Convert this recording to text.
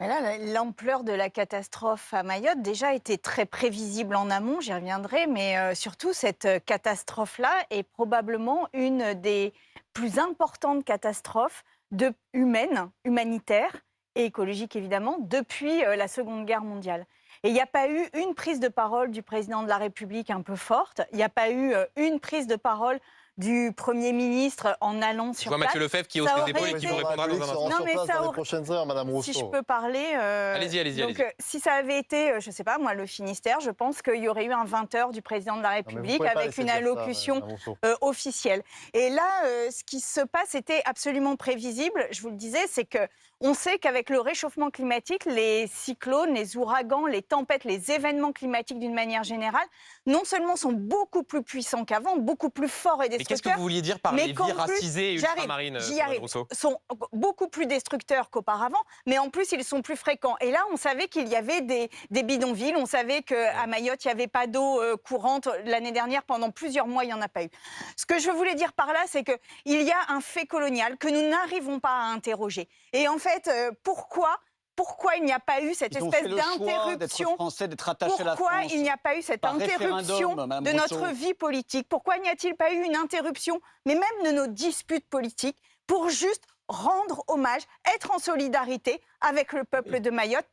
Mais là, l'ampleur de la catastrophe à Mayotte déjà était très prévisible en amont, j'y reviendrai, mais surtout cette catastrophe-là est probablement une des plus importantes catastrophes humanitaires et écologiques évidemment, depuis la Seconde Guerre mondiale. Et il n'y a pas eu une prise de parole du président de la République un peu forte, il n'y a pas eu une prise de parole du Premier ministre en allant Je sur vois place. Mathieu Lefebvre qui hausse Ça les aurait épaules et qui vous été... Président de la répondra dans République un se instant. rend Non, sur mais place dans ça les aurait... prochaines heures, Madame Si je Rousseau. peux parler, Allez-y, allez-y, donc allez-y. si ça avait été, je ne sais pas moi, le Finistère, je pense qu'il y aurait eu un 20 heures du président de la Non, mais vous République pouvez pas avec laisser une dire ça, allocution Madame Rousseau. officielle. Et là, ce qui se passe était absolument prévisible. Je vous le disais, c'est que on sait qu'avec le réchauffement climatique, les cyclones, les ouragans, les tempêtes, les événements climatiques d'une manière générale, non seulement sont beaucoup plus puissants qu'avant, beaucoup plus forts et Mais qu'est-ce que vous destructeurs, vouliez dire par mais les vies qu'en plus, racisées et j'arrive, ultramarines, j'y Madame arrive, Rousseau? sont beaucoup plus destructeurs qu'auparavant, mais en plus, ils sont plus fréquents. Et là, on savait qu'il y avait des bidonvilles, on savait qu'à Mayotte, il n'y avait pas d'eau courante. L'année dernière, pendant plusieurs mois, il n'y en a pas eu. Ce que je voulais dire par là, c'est qu'il y a un fait colonial que nous n'arrivons pas à interroger. Et en fait, pourquoi il n'y a pas eu cette Ils ont espèce fait le choix d'être d'interruption? français, d'être attachés à la Pourquoi France il n'y a pas eu cette par interruption référendum, Madame de Rousseau. notre vie politique? Pourquoi n'y a-t-il pas eu une interruption, mais même de nos disputes politiques, pour juste rendre hommage, être en solidarité avec le peuple de Mayotte,